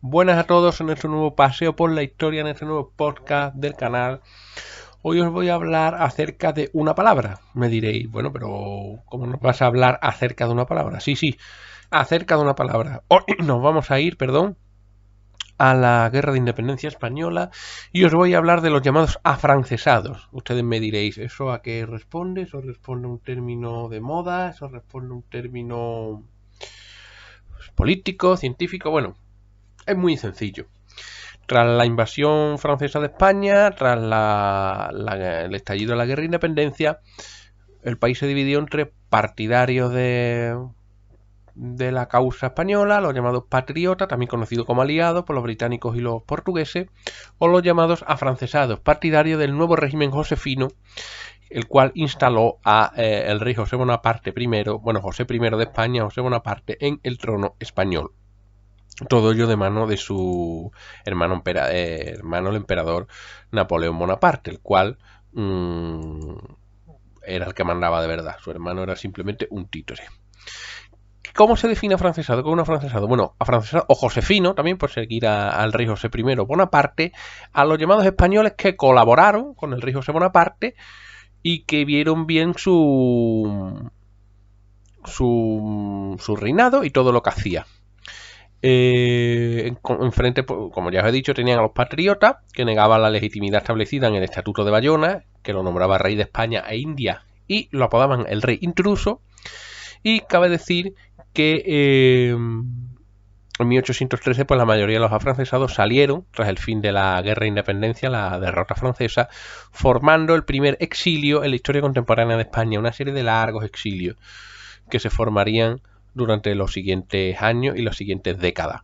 Buenas a todos en nuestro nuevo paseo por la historia, en este nuevo podcast del canal. Hoy os voy a hablar acerca de una palabra. Me diréis, bueno, pero ¿cómo nos vas a hablar acerca de una palabra? Sí, acerca de una palabra. Hoy nos vamos a ir, a la Guerra de Independencia Española y os voy a hablar de los llamados afrancesados. Ustedes me diréis, ¿eso a qué responde? ¿Eso responde a un término de moda? ¿Eso responde a un término político, científico? Bueno, es muy sencillo. Tras la invasión francesa de España, tras el estallido de la Guerra de Independencia, el país se dividió entre partidarios de la causa española, los llamados patriotas, también conocidos como aliados por los británicos y los portugueses, o los llamados afrancesados, partidarios del nuevo régimen josefino, el cual instaló a el rey José Bonaparte José I de España, José Bonaparte, en el trono español. Todo ello de mano de su hermano el emperador Napoleón Bonaparte, el cual era el que mandaba de verdad. Su hermano era simplemente un títere. ¿Cómo se define afrancesado? ¿Cómo un afrancesado? Bueno, afrancesado o josefino, también por seguir al rey José I Bonaparte, a los llamados españoles que colaboraron con el rey José Bonaparte y que vieron bien su reinado y todo lo que hacía. Enfrente, como ya os he dicho, tenían a los patriotas, que negaban la legitimidad establecida en el Estatuto de Bayona, que lo nombraba rey de España e India, y lo apodaban el rey intruso. Y cabe decir que en 1813 pues la mayoría de los afrancesados salieron tras el fin de la Guerra de Independencia, la derrota francesa, formando el primer exilio en la historia contemporánea de España, una serie de largos exilios que se formarían durante los siguientes años y las siguientes décadas.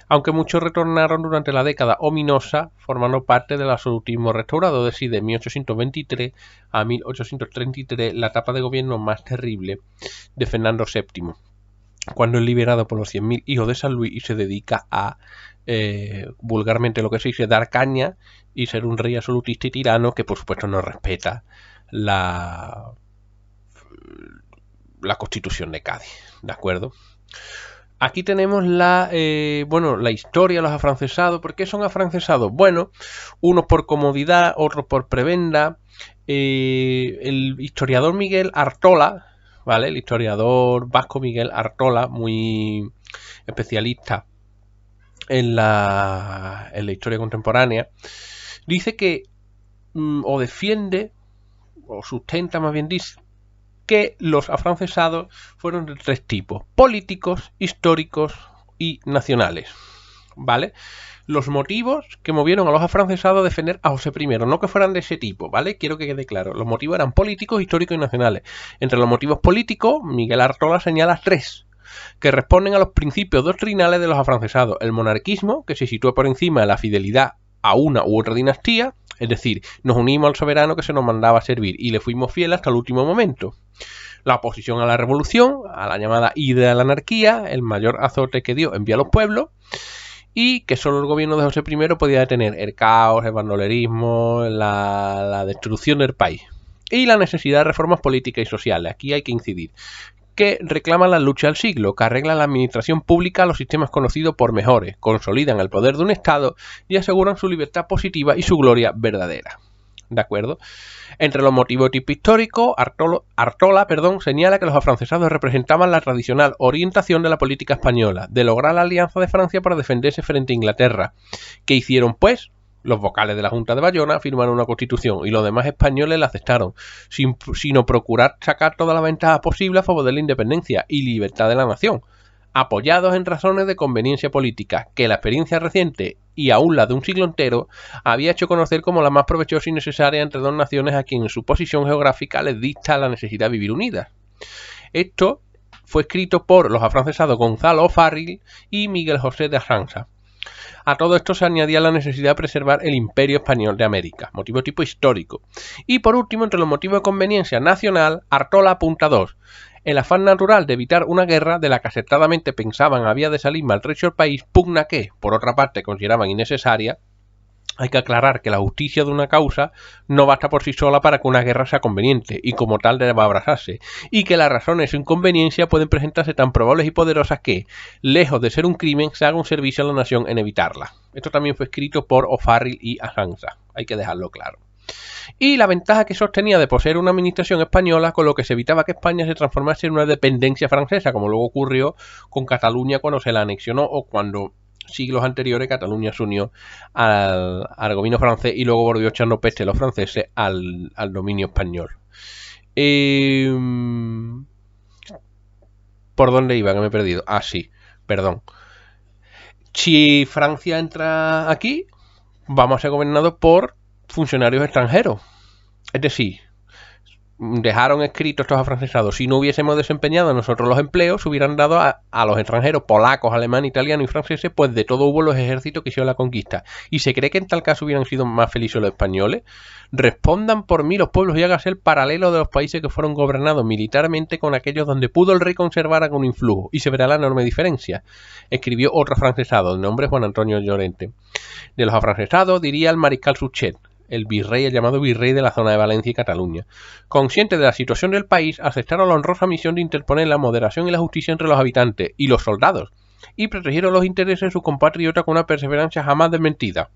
Aunque muchos retornaron durante la década ominosa, formando parte del absolutismo restaurado, es decir, de 1823 a 1833, la etapa de gobierno más terrible de Fernando VII, cuando es liberado por los 100.000 hijos de San Luis y se dedica a, vulgarmente lo que se dice, dar caña y ser un rey absolutista y tirano que por supuesto no respeta la Constitución de Cádiz, ¿de acuerdo? Aquí tenemos la historia de los afrancesados. ¿Por qué son afrancesados? Bueno, unos por comodidad, otros por prebenda. El historiador Miguel Artola, ¿vale? El historiador vasco Miguel Artola, muy especialista en la historia contemporánea, dice que o defiende, o sustenta más bien, dice que los afrancesados fueron de tres tipos: políticos, históricos y nacionales, ¿vale? Los motivos que movieron a los afrancesados a defender a José I, no que fueran de ese tipo, ¿vale? Quiero que quede claro. Los motivos eran políticos, históricos y nacionales. Entre los motivos políticos, Miguel Artola señala tres que responden a los principios doctrinales de los afrancesados: el monarquismo, que se sitúa por encima de la fidelidad a una u otra dinastía, es decir, nos unimos al soberano que se nos mandaba a servir y le fuimos fieles hasta el último momento. La oposición a la revolución, a la llamada idea de la anarquía, el mayor azote que dio envió a los pueblos, y que solo el gobierno de José I podía detener el caos, el bandolerismo, la destrucción del país. Y la necesidad de reformas políticas y sociales, aquí hay que incidir, que reclaman la lucha del siglo, que arreglan la administración pública a los sistemas conocidos por mejores, consolidan el poder de un Estado y aseguran su libertad positiva y su gloria verdadera. ¿De acuerdo? Entre los motivos de tipo histórico, Artola señala que los afrancesados representaban la tradicional orientación de la política española, de lograr la alianza de Francia para defenderse frente a Inglaterra. ¿Qué hicieron, pues? Los vocales de la Junta de Bayona firmaron una constitución y los demás españoles la aceptaron, sino procurar sacar toda la ventaja posible a favor de la independencia y libertad de la nación, apoyados en razones de conveniencia política, que la experiencia reciente y aún la de un siglo entero había hecho conocer como la más provechosa y necesaria entre dos naciones a quien su posición geográfica les dicta la necesidad de vivir unidas. Esto fue escrito por los afrancesados Gonzalo O'Farrill y Miguel José de Arranza. A todo esto se añadía la necesidad de preservar el Imperio Español de América, motivo tipo histórico. Y por último, entre los motivos de conveniencia nacional, Artola apunta dos: el afán natural de evitar una guerra de la que acertadamente pensaban había de salir maltrecho el país, pugna que, por otra parte, consideraban innecesaria, Hay que aclarar que la justicia de una causa no basta por sí sola para que una guerra sea conveniente, y como tal debe abrazarse, y que las razones de su inconveniencia pueden presentarse tan probables y poderosas que, lejos de ser un crimen, se haga un servicio a la nación en evitarla. Esto también fue escrito por O'Farrill y Arranza, hay que dejarlo claro. Y la ventaja que sostenía de poseer una administración española, con lo que se evitaba que España se transformase en una dependencia francesa, como luego ocurrió con Cataluña cuando se la anexionó o cuando siglos anteriores Cataluña se unió al gobierno francés y luego volvió echando peste los franceses al dominio español. ¿Por dónde iba? Que me he perdido. Ah, sí, perdón. Si Francia entra aquí, vamos a ser gobernados por funcionarios extranjeros. Es decir, dejaron escritos estos afrancesados: si no hubiésemos desempeñado nosotros los empleos, se hubieran dado a los extranjeros polacos, alemanes, italianos y franceses, pues de todo hubo los ejércitos que hicieron la conquista. ¿Y se cree que en tal caso hubieran sido más felices los españoles? Respondan por mí los pueblos y hágase el paralelo de los países que fueron gobernados militarmente con aquellos donde pudo el rey conservar algún influjo, y se verá la enorme diferencia. Escribió otro afrancesado, de nombre Juan Antonio Llorente. De los afrancesados diría el mariscal Suchet, el virrey, el llamado virrey de la zona de Valencia y Cataluña. Conscientes de la situación del país, aceptaron la honrosa misión de interponer la moderación y la justicia entre los habitantes y los soldados, y protegieron los intereses de sus compatriotas con una perseverancia jamás desmentida.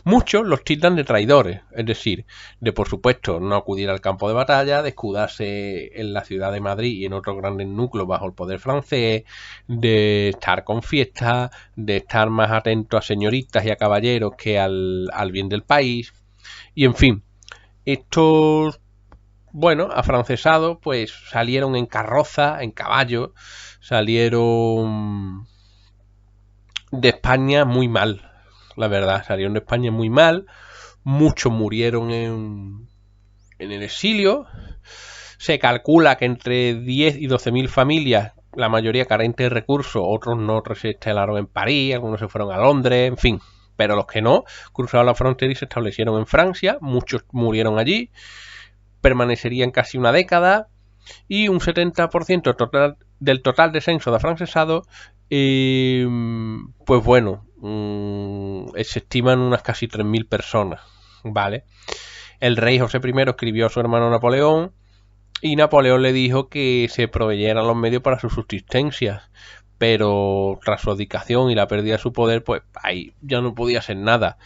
Muchos los tildan de traidores, es decir, de por supuesto no acudir al campo de batalla, de escudarse en la ciudad de Madrid y en otros grandes núcleos bajo el poder francés, de estar con fiestas, de estar más atentos a señoritas y a caballeros que al bien del país. Y en fin, estos, bueno, afrancesados pues salieron en carroza, en caballo, salieron de España muy mal. La verdad, salieron de España muy mal. Muchos murieron en el exilio. Se calcula que entre 10 y 12.000 familias, la mayoría carentes de recursos, otros no se instalaron en París, algunos se fueron a Londres, en fin. Pero los que no, cruzaron la frontera y se establecieron en Francia. Muchos murieron allí. Permanecerían casi una década. Y un 70% total, del total de censo de afrancesados, pues bueno, se estiman unas casi 3.000 personas, ¿vale? El rey José I escribió a su hermano Napoleón y Napoleón le dijo que se proveyeran los medios para su subsistencia, pero tras su abdicación y la pérdida de su poder, pues ahí ya no podía hacer nada.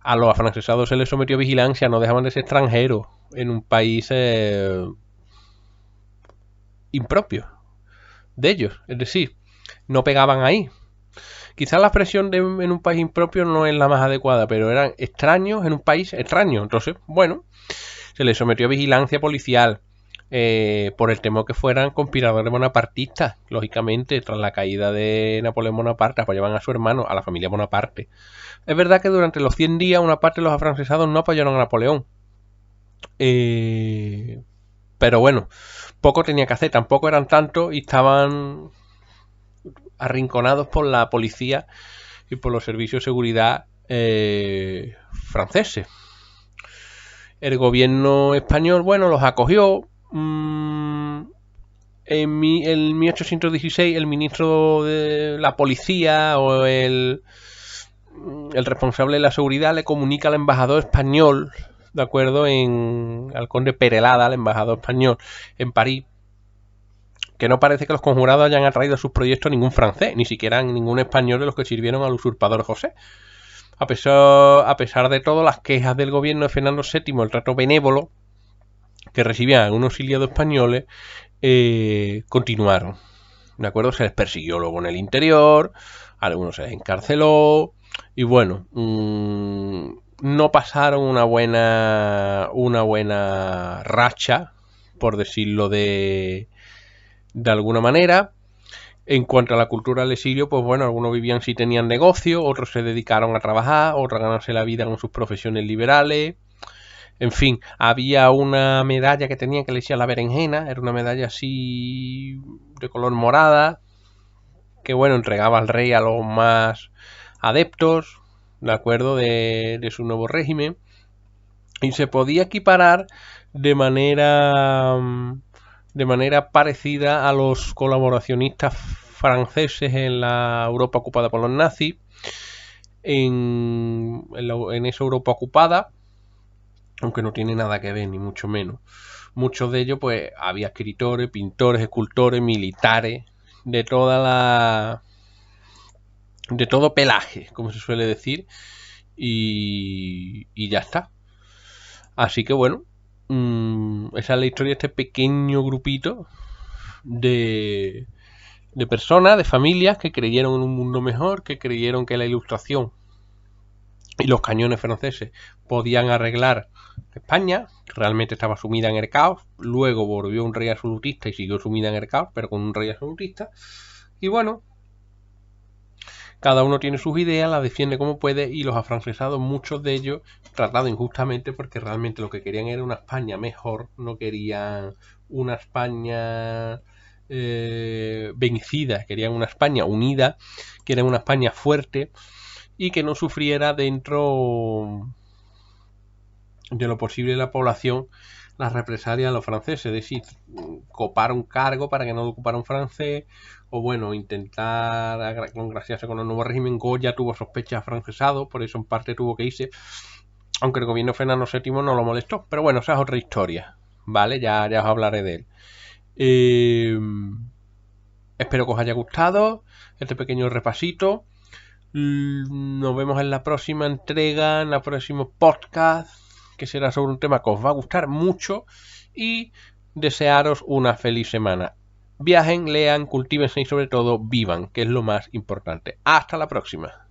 A los afrancesados se les sometió a vigilancia, no dejaban de ser extranjeros en un país impropio de ellos, es decir, no pegaban ahí. Quizás la expresión en un país impropio no es la más adecuada, pero eran extraños en un país extraño. Entonces, bueno, se les sometió a vigilancia policial por el temor que fueran conspiradores bonapartistas. Lógicamente, tras la caída de Napoleón Bonaparte, apoyaban a su hermano, a la familia Bonaparte. Es verdad que durante los 100 días una parte de los afrancesados no apoyaron a Napoleón. Pero bueno, poco tenía que hacer, tampoco eran tantos y estaban arrinconados por la policía y por los servicios de seguridad franceses. El gobierno español, bueno, los acogió. En 1816 el ministro de la policía o el responsable de la seguridad le comunica al embajador español, de acuerdo, al conde Perelada, al embajador español en París, que no parece que los conjurados hayan atraído a sus proyectos a ningún francés, ni siquiera a ningún español de los que sirvieron al usurpador José. A pesar de todo, las quejas del gobierno de Fernando VII, el trato benévolo que recibían algunos exiliados españoles, continuaron. ¿De acuerdo? Se les persiguió luego en el interior, a algunos se les encarceló, y bueno, no pasaron una buena racha, por decirlo de alguna manera. En cuanto a la cultura del exilio, pues bueno, algunos vivían si tenían negocio, otros se dedicaron a trabajar, otros a ganarse la vida con sus profesiones liberales. En fin, había una medalla que tenían que le decía la berenjena, era una medalla así de color morada, que bueno, entregaba al rey a los más adeptos, de acuerdo, de su nuevo régimen, y se podía equiparar de manera parecida a los colaboracionistas franceses en la Europa ocupada por los nazis. en esa Europa ocupada, aunque no tiene nada que ver, ni mucho menos. Muchos de ellos, pues, había escritores, pintores, escultores, militares, de todo pelaje, como se suele decir, y ya está. Así que bueno, esa es la historia de este pequeño grupito de personas, de familias que creyeron en un mundo mejor, que creyeron que la ilustración y los cañones franceses podían arreglar España, que realmente estaba sumida en el caos. Luego volvió un rey absolutista y siguió sumida en el caos, pero con un rey absolutista. Y bueno, cada uno tiene sus ideas, las defiende como puede, y los afrancesados, muchos de ellos, tratados injustamente, porque realmente lo que querían era una España mejor, no querían una España vencida, querían una España unida, querían una España fuerte y que no sufriera dentro de lo posible la población las represalias a los franceses, es decir, copar un cargo para que no lo ocupara un francés, o bueno, intentar congraciarse con el nuevo régimen. Goya tuvo sospechas afrancesados, por eso en parte tuvo que irse, aunque el gobierno de Fernando VII no lo molestó, pero bueno, esa es otra historia, ¿vale? Ya os hablaré de él. Espero que os haya gustado este pequeño repasito. Nos vemos en la próxima entrega, en el próximo podcast, que será sobre un tema que os va a gustar mucho, y desearos una feliz semana. Viajen, lean, cultívense y sobre todo vivan, que es lo más importante. Hasta la próxima.